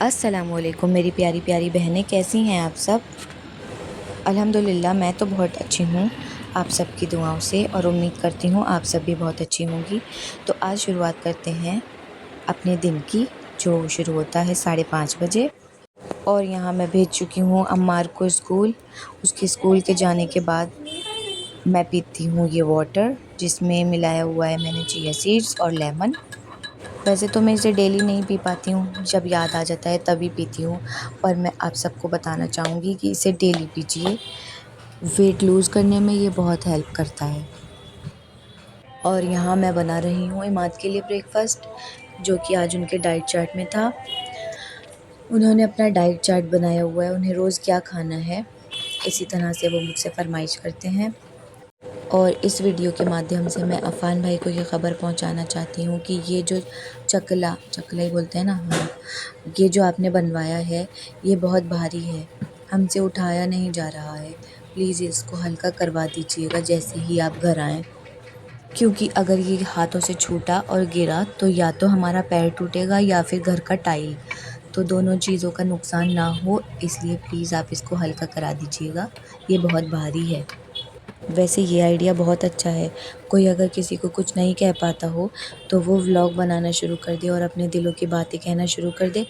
अस्सलामुअलैकुम मेरी प्यारी प्यारी बहनें, कैसी हैं आप सब। अल्हम्दुलिल्लाह मैं तो बहुत अच्छी हूँ आप सबकी दुआओं से, और उम्मीद करती हूँ आप सब भी बहुत अच्छी होंगी। तो आज शुरुआत करते हैं अपने दिन की, जो शुरू होता है 5:30 बजे। और यहाँ मैं भेज चुकी हूँ अम्मार को स्कूल। उसके स्कूल के जाने के बाद मैं पीती हूँ ये वाटर, जिसमें मिलाया हुआ है मैंने चिया सीड्स और लेमन। वैसे तो मैं इसे डेली नहीं पी पाती हूँ, जब याद आ जाता है तभी पीती हूँ, पर मैं आप सबको बताना चाहूँगी कि इसे डेली पीजिए। वेट लूज़ करने में ये बहुत हेल्प करता है। और यहाँ मैं बना रही हूँ इमाद के लिए ब्रेकफ़ास्ट, जो कि आज उनके डाइट चार्ट में था। उन्होंने अपना डाइट चार्ट बनाया हुआ है, उन्हें रोज़ क्या खाना है, इसी तरह से वो मुझसे फ़रमाइश करते हैं। और इस वीडियो के माध्यम से मैं अफ़ान भाई को ये ख़बर पहुंचाना चाहती हूँ कि ये जो चकला ही बोलते हैं ना, हाँ, ये जो आपने बनवाया है ये बहुत भारी है, हमसे उठाया नहीं जा रहा है। प्लीज़ इसको हल्का करवा दीजिएगा जैसे ही आप घर आएँ, क्योंकि अगर ये हाथों से छूटा और गिरा तो या तो हमारा पैर टूटेगा या फिर घर का टाइल, तो दोनों चीज़ों का नुकसान ना हो, इसलिए प्लीज़ आप इसको हल्का करा दीजिएगा, ये बहुत भारी है। वैसे ये आइडिया बहुत अच्छा है। कोई अगर किसी को कुछ नहीं कह पाता हो तो वो व्लॉग बनाना शुरू कर दे और अपने दिलों की बातें कहना शुरू कर दे।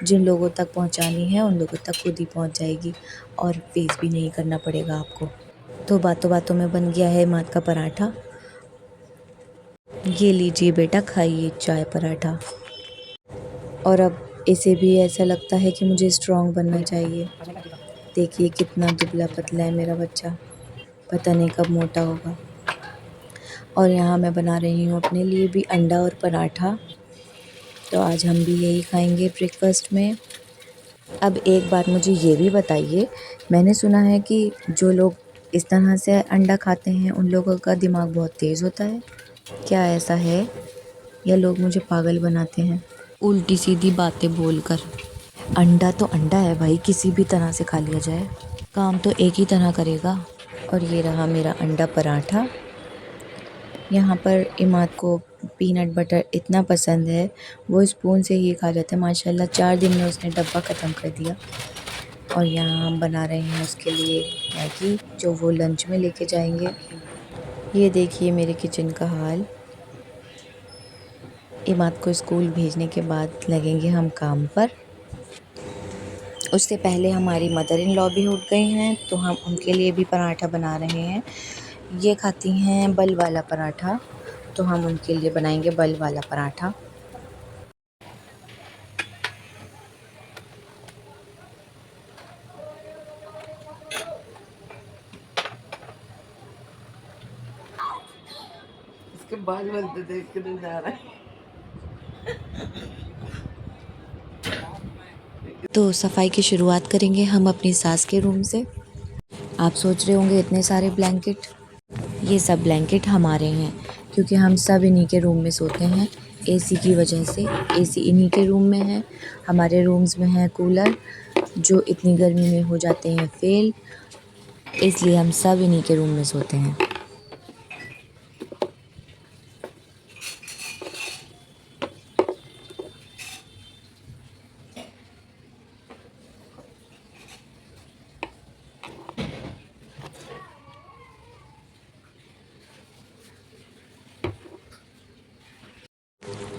जिन लोगों तक पहुंचानी है उन लोगों तक खुद ही पहुंच जाएगी, और फेस भी नहीं करना पड़ेगा आपको। तो बातों बातों में बन गया है इमाद का पराठा। ये लीजिए बेटा, खाइए चाय पराठा। और अब इसे भी ऐसा लगता है कि मुझे स्ट्रॉन्ग बनना चाहिए। देखिए कितना दुबला पतला है मेरा बच्चा, पता नहीं कब मोटा होगा। और यहाँ मैं बना रही हूँ अपने लिए भी अंडा और पराठा, तो आज हम भी यही खाएंगे ब्रेकफास्ट में। अब एक बात मुझे ये भी बताइए, मैंने सुना है कि जो लोग इस तरह से अंडा खाते हैं उन लोगों का दिमाग बहुत तेज़ होता है, क्या ऐसा है या लोग मुझे पागल बनाते हैं उल्टी सीधी बातें बोलकर। अंडा तो अंडा है भाई, किसी भी तरह से खा लिया जाए, काम तो एक ही तरह करेगा। और ये रहा मेरा अंडा पराठा। यहाँ पर इमाद को पीनट बटर इतना पसंद है, वो स्पून से ही खा जाता है माशाल्लाह। 4 दिन में उसने डब्बा ख़त्म कर दिया। और यहाँ हम बना रहे हैं उसके लिए मैगी, जो वो लंच में लेके जाएंगे। ये देखिए मेरे किचन का हाल। इमाद को स्कूल भेजने के बाद लगेंगे हम काम पर। उससे पहले हमारी मदर इन लॉ भी उठ गई हैं, तो हम उनके लिए भी पराठा बना रहे हैं। ये खाती हैं बल वाला पराठा, तो हम उनके लिए बनाएंगे बल वाला पराठा। इसके बाद बोलते थे किधर जा रहा है। तो सफाई की शुरुआत करेंगे हम अपनी सास के रूम से। आप सोच रहे होंगे इतने सारे ब्लैंकेट, ये सब ब्लैंकेट हमारे हैं, क्योंकि हम सब इन्हीं के रूम में सोते हैं। एसी की वजह से एसी इन्हीं के रूम में है। हमारे रूम्स में है कूलर, जो इतनी गर्मी में हो जाते हैं फेल, इसलिए हम सब इन्हीं के रूम में सोते हैं।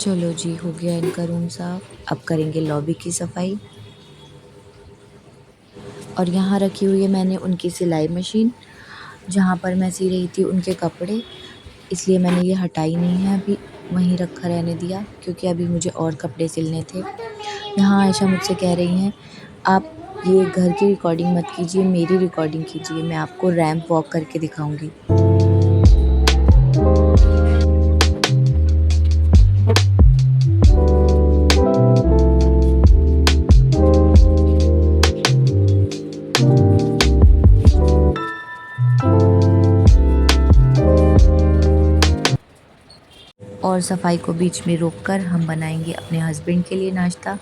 चलो जी, हो गया इनका रूम साफ। अब करेंगे लॉबी की सफाई। और यहाँ रखी हुई है मैंने उनकी सिलाई मशीन, जहाँ पर मैं सी रही थी उनके कपड़े, इसलिए मैंने ये हटाई नहीं है, अभी वहीं रखा रहने दिया, क्योंकि अभी मुझे और कपड़े सिलने थे। यहाँ आयशा मुझसे कह रही हैं, आप ये घर की रिकॉर्डिंग मत कीजिए, मेरी रिकॉर्डिंग कीजिए, मैं आपको रैंप वॉक करके दिखाऊंगी। और सफाई को बीच में रोककर हम बनाएंगे अपने हस्बैंड के लिए नाश्ता।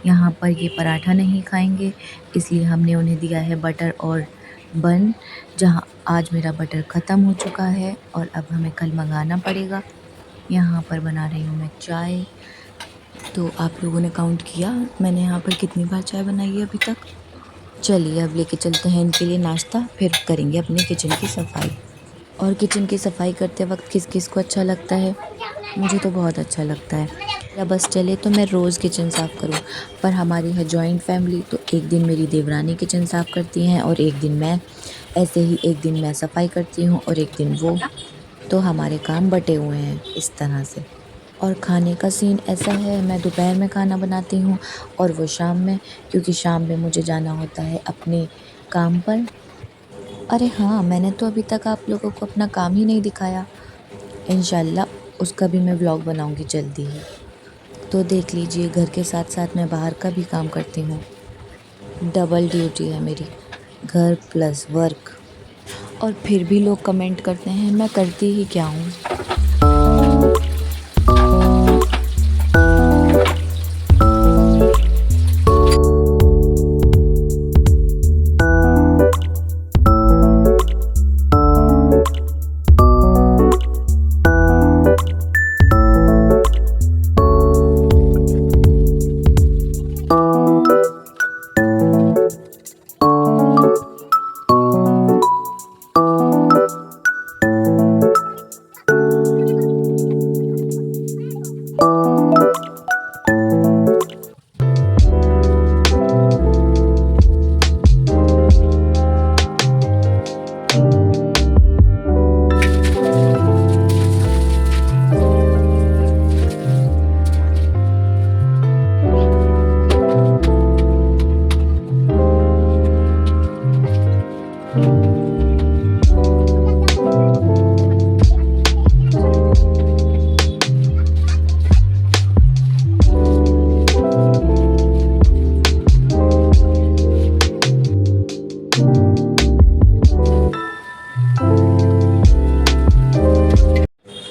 यहाँ पर ये पराठा नहीं खाएंगे, इसलिए हमने उन्हें दिया है बटर और बन, जहाँ आज मेरा बटर ख़त्म हो चुका है और अब हमें कल मंगाना पड़ेगा। यहाँ पर बना रही हूँ मैं चाय। तो आप लोगों ने काउंट किया मैंने यहाँ पर कितनी बार चाय बनाई है अभी तक? चलिए अब लेके चलते हैं इनके लिए नाश्ता, फिर करेंगे अपने किचन की सफाई। और किचन की सफाई करते वक्त किस किस को अच्छा लगता है? मुझे तो बहुत अच्छा लगता है। या बस चले तो मैं रोज़ किचन साफ़ करूं, पर हमारी है जॉइंट फैमिली, तो एक दिन मेरी देवरानी किचन साफ़ करती हैं और एक दिन मैं। ऐसे ही एक दिन मैं सफाई करती हूं और एक दिन वो। तो हमारे काम बटे हुए हैं इस तरह से। और खाने का सीन ऐसा है, मैं दोपहर में खाना बनाती हूँ और वो शाम में, क्योंकि शाम में मुझे जाना होता है अपने काम पर। अरे हाँ, मैंने तो अभी तक आप लोगों को अपना काम ही नहीं दिखाया। इंशाल्लाह उसका भी मैं व्लॉग बनाऊंगी जल्दी ही। तो देख लीजिए, घर के साथ साथ मैं बाहर का भी काम करती हूँ। डबल ड्यूटी है मेरी, घर प्लस वर्क। और फिर भी लोग कमेंट करते हैं, मैं करती ही क्या हूँ।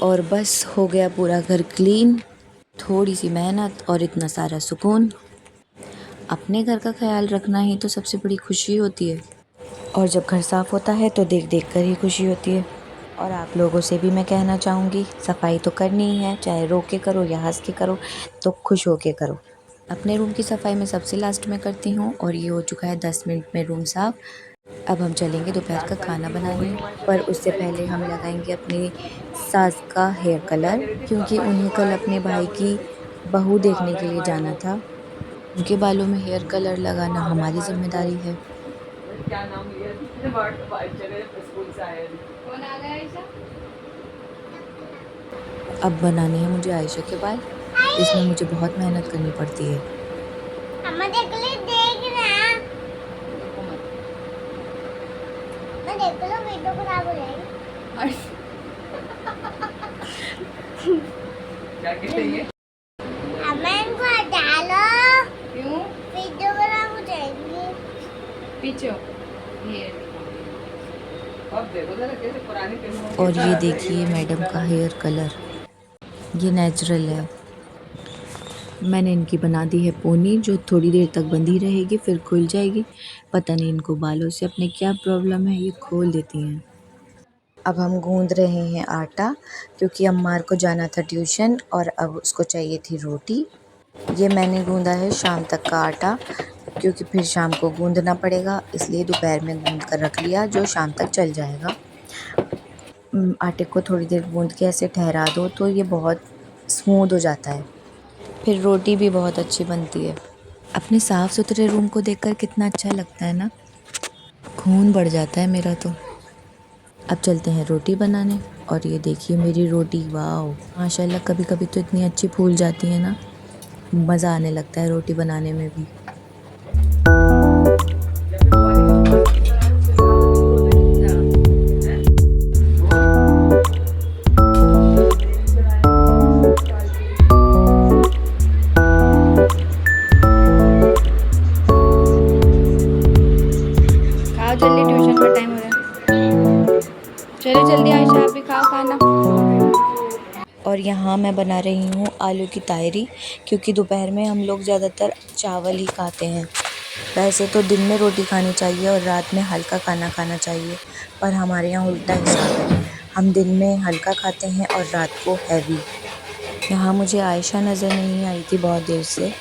और बस हो गया पूरा घर क्लीन। थोड़ी सी मेहनत और इतना सारा सुकून। अपने घर का ख्याल रखना ही तो सबसे बड़ी खुशी होती है। और जब घर साफ़ होता है तो देख देख कर ही खुशी होती है। और आप लोगों से भी मैं कहना चाहूँगी, सफाई तो करनी ही है, चाहे रो के करो या हंस के करो, तो खुश हो के करो। अपने रूम की सफाई मैं सबसे लास्ट में करती हूँ और ये हो चुका है 10 मिनट में रूम साफ़। अब हम चलेंगे दोपहर का खाना बनाने, पर उससे पहले हम लगाएंगे अपनी सास का हेयर कलर, क्योंकि उन्हें कल अपने भाई की बहू देखने के लिए जाना था। उनके बालों में हेयर कलर लगाना हमारी जिम्मेदारी है। क्या नाम लिया? चले स्कूल से आए। कौन आ गया ऐसा? अब बनाने हैं मुझे आयशा के बाल। इसमें मुझे बहुत मेहनत करनी पड़ती है। अम्मा देख ले, देख ना, मैं देख लो, वीडियो खराब हो जाएगी। क्या कहते हैं? अम्मा इनको हटा लो, क्यों? वीडियो खराब हो जाएगी। पीछे ये अब देखो जरा कैसे पुरानी फिल्मों और ये देखिए मैडम का हेयर कलर, ये नेचुरल है। मैंने इनकी बना दी है पोनी, जो थोड़ी देर तक बंधी रहेगी फिर खुल जाएगी। पता नहीं इनको बालों से अपने क्या प्रॉब्लम है, ये खोल देती हैं। अब हम गूंद रहे हैं आटा, क्योंकि अम्मार को जाना था ट्यूशन और अब उसको चाहिए थी रोटी। ये मैंने गूंदा है शाम तक का आटा, क्योंकि फिर शाम को गूंदना पड़ेगा, इसलिए दोपहर में गूंद कर रख लिया जो शाम तक चल जाएगा। आटे को थोड़ी देर गूंद के ऐसे ठहरा दो तो ये बहुत स्मूथ हो जाता है, फिर रोटी भी बहुत अच्छी बनती है। अपने साफ़ सुथरे रूम को देखकर कितना अच्छा लगता है ना, खून बढ़ जाता है मेरा तो। अब चलते हैं रोटी बनाने। और ये देखिए मेरी रोटी, वाह माशाल्लाह, कभी कभी तो इतनी अच्छी फूल जाती है ना, मज़ा आने लगता है रोटी बनाने में भी। खाओ जल्दी, ट्यूशन का टाइम हो रहा है। चलो जल्दी आयशा, आप भी खाओ खाना। और यहाँ मैं बना रही हूँ आलू की तायरी, क्योंकि दोपहर में हम लोग ज़्यादातर चावल ही खाते हैं। वैसे तो दिन में रोटी खानी चाहिए और रात में हल्का खाना खाना चाहिए, पर हमारे यहाँ उल्टा हिसाब है, हम दिन में हल्का खाते हैं और रात को हैवी। यहाँ मुझे आयशा नज़र नहीं आई थी बहुत देर से,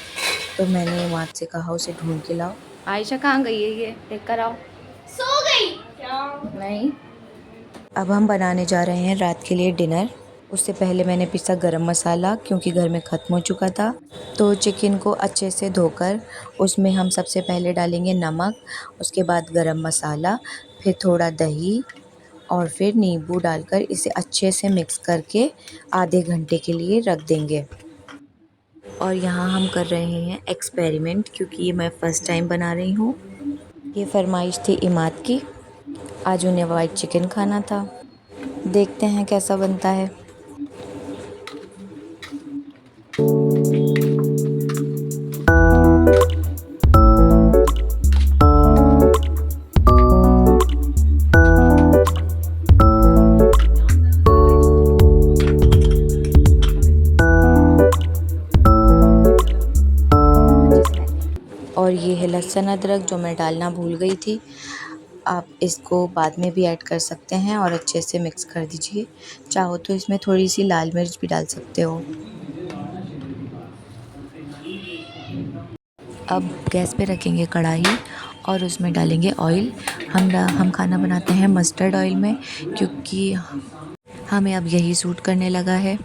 तो मैंने इमाद से कहा उसे ढूंढ के लाओ। आयशा कहाँ गई है? ये देख कर आओ। सो गई। नहीं। अब हम बनाने जा रहे हैं रात के लिए डिनर। उससे पहले मैंने पिसा गरम मसाला क्योंकि घर में ख़त्म हो चुका था। तो चिकन को अच्छे से धोकर उसमें हम सबसे पहले डालेंगे नमक, उसके बाद गरम मसाला, फिर थोड़ा दही और फिर नींबू डालकर इसे अच्छे से मिक्स करके आधे घंटे के लिए रख देंगे। और यहाँ हम कर रहे हैं एक्सपेरिमेंट क्योंकि ये मैं फ़र्स्ट टाइम बना रही हूँ। ये फरमाइश थी इमाद की, आज उन्हें वाइट चिकन खाना था। देखते हैं कैसा बनता है। और ये है लहसुन अदरक जो मैं डालना भूल गई थी। आप इसको बाद में भी ऐड कर सकते हैं और अच्छे से मिक्स कर दीजिए। चाहो तो इसमें थोड़ी सी लाल मिर्च भी डाल सकते हो। अब गैस पे रखेंगे कढ़ाई और उसमें डालेंगे ऑयल। हम खाना बनाते हैं मस्टर्ड ऑयल में क्योंकि हमें अब यही सूट करने लगा है।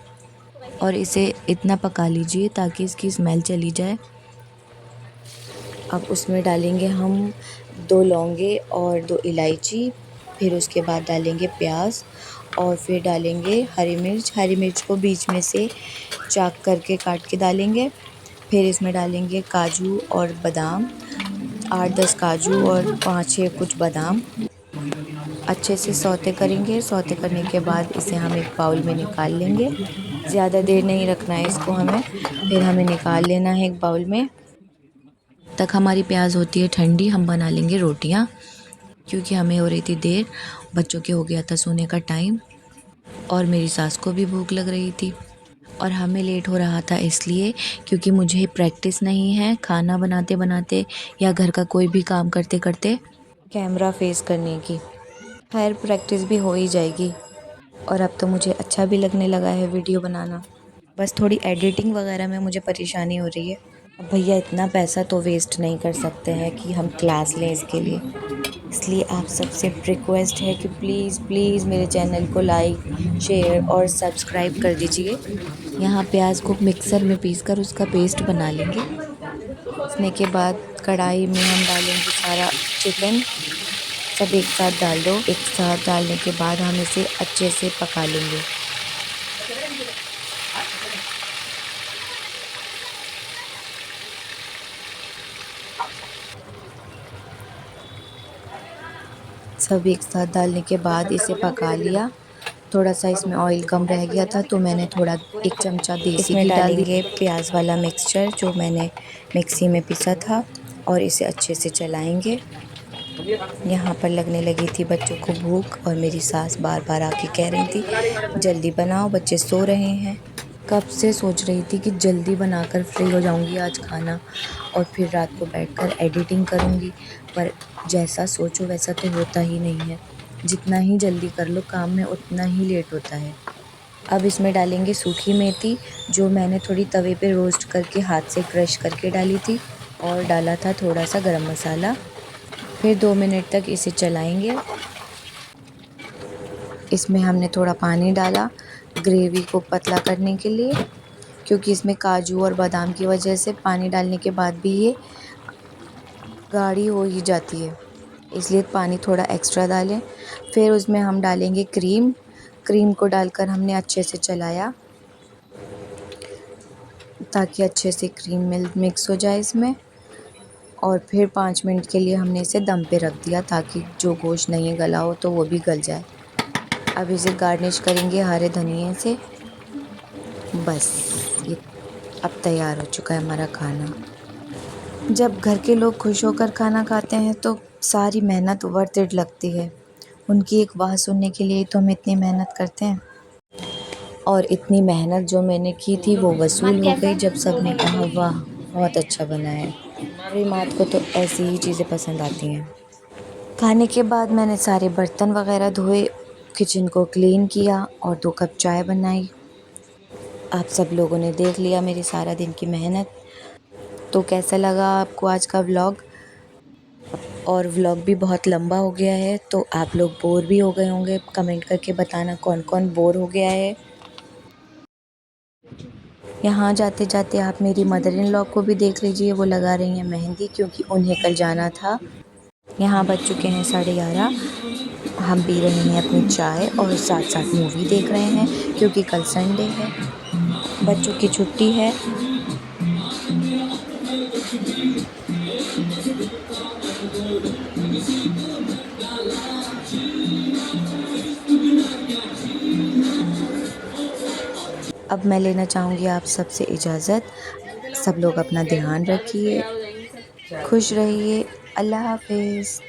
और इसे इतना पका लीजिए ताकि इसकी स्मेल चली जाए। अब उसमें डालेंगे हम 2 लौंगे और 2 इलायची, फिर उसके बाद डालेंगे प्याज और फिर डालेंगे हरी मिर्च। हरी मिर्च को बीच में से चाक करके काट के डालेंगे। फिर इसमें डालेंगे काजू और बादाम, 8-10 काजू और 5-6 कुछ बादाम। अच्छे से सौते करेंगे। सौते करने के बाद इसे हम एक बाउल में निकाल लेंगे। ज़्यादा देर नहीं रखना है इसको हमें। फिर हमें निकाल लेना है एक बाउल में। तक हमारी प्याज होती है ठंडी, हम बना लेंगे रोटियां क्योंकि हमें हो रही थी देर, बच्चों के हो गया था सोने का टाइम और मेरी सास को भी भूख लग रही थी और हमें लेट हो रहा था इसलिए क्योंकि मुझे प्रैक्टिस नहीं है खाना बनाते बनाते या घर का कोई भी काम करते करते कैमरा फेस करने की। खैर प्रैक्टिस भी हो ही जाएगी और अब तो मुझे अच्छा भी लगने लगा है वीडियो बनाना। बस थोड़ी एडिटिंग वगैरह में मुझे परेशानी हो रही है। अब भैया इतना पैसा तो वेस्ट नहीं कर सकते हैं कि हम क्लास लें इसके लिए। इसलिए आप सबसे रिक्वेस्ट है कि प्लीज़ प्लीज़ मेरे चैनल को लाइक, शेयर और सब्सक्राइब कर दीजिए। यहाँ प्याज को मिक्सर में पीसकर उसका पेस्ट बना लेंगे। पीसने के बाद कढ़ाई में हम डालेंगे सारा चिकन। सब एक साथ डाल दो। एक साथ डालने के बाद हम इसे अच्छे से पका लेंगे। सब एक साथ डालने के बाद इसे पका लिया। थोड़ा सा इसमें ऑयल कम रह गया था तो मैंने थोड़ा 1 चमचा देसी घी डाल दिए। प्याज वाला मिक्सचर जो मैंने मिक्सी में पीसा था और इसे अच्छे से चलाएंगे। यहाँ पर लगने लगी थी बच्चों को भूख और मेरी सास बार बार आके कह रही थी जल्दी बनाओ, बच्चे सो रहे हैं। कब से सोच रही थी कि जल्दी बनाकर फ्री हो जाऊंगी आज खाना और फिर रात को बैठकर एडिटिंग करूंगी, पर जैसा सोचो वैसा तो होता ही नहीं है। जितना ही जल्दी कर लो काम में उतना ही लेट होता है। अब इसमें डालेंगे सूखी मेथी जो मैंने थोड़ी तवे पे रोस्ट करके हाथ से क्रश करके डाली थी और डाला था थोड़ा सा गरम मसाला। फिर 2 मिनट तक इसे चलाएंगे। इसमें हमने थोड़ा पानी डाला ग्रेवी को पतला करने के लिए क्योंकि इसमें काजू और बादाम की वजह से पानी डालने के बाद भी ये गाढ़ी हो ही जाती है, इसलिए पानी थोड़ा एक्स्ट्रा डालें। फिर उसमें हम डालेंगे क्रीम। क्रीम को डालकर हमने अच्छे से चलाया ताकि अच्छे से क्रीम मिक्स हो जाए इसमें। और फिर 5 मिनट के लिए हमने इसे दम पे रख दिया ताकि जो गोश्त नहीं गला हो तो वो भी गल जाए। अब इसे गार्निश करेंगे हरे धनिए से। बस ये अब तैयार हो चुका है हमारा खाना। जब घर के लोग खुश होकर खाना खाते हैं तो सारी मेहनत वर्थ इट लगती है। उनकी एक वाह सुनने के लिए तो हम इतनी मेहनत करते हैं और इतनी मेहनत जो मैंने की थी वो वसूल हो गई जब सब ने कहा वाह बहुत अच्छा बना है। मेरी माँ को तो ऐसी ही चीज़ें पसंद आती हैं। खाने के बाद मैंने सारे बर्तन वगैरह धोए, किचन को क्लीन किया और 2 कप चाय बनाई। आप सब लोगों ने देख लिया मेरी सारा दिन की मेहनत। तो कैसा लगा आपको आज का व्लॉग? और व्लॉग भी बहुत लंबा हो गया है, तो आप लोग बोर भी हो गए होंगे। कमेंट करके बताना कौन कौन बोर हो गया है। यहाँ जाते जाते आप मेरी मदर इन लॉ को भी देख लीजिए, वो लगा रही हैं मेहंदी, क्योंकि उन्हें कल जाना था। यहाँ बज चुके हैं 11:30। हम पी रहे हैं अपनी चाय और साथ साथ मूवी देख रहे हैं, क्योंकि कल संडे है, बच्चों की छुट्टी है। अब मैं लेना चाहूँगी आप सबसे इजाज़त। सब लोग अपना ध्यान रखिए, खुश रहिए। अल्लाह हाफिज़।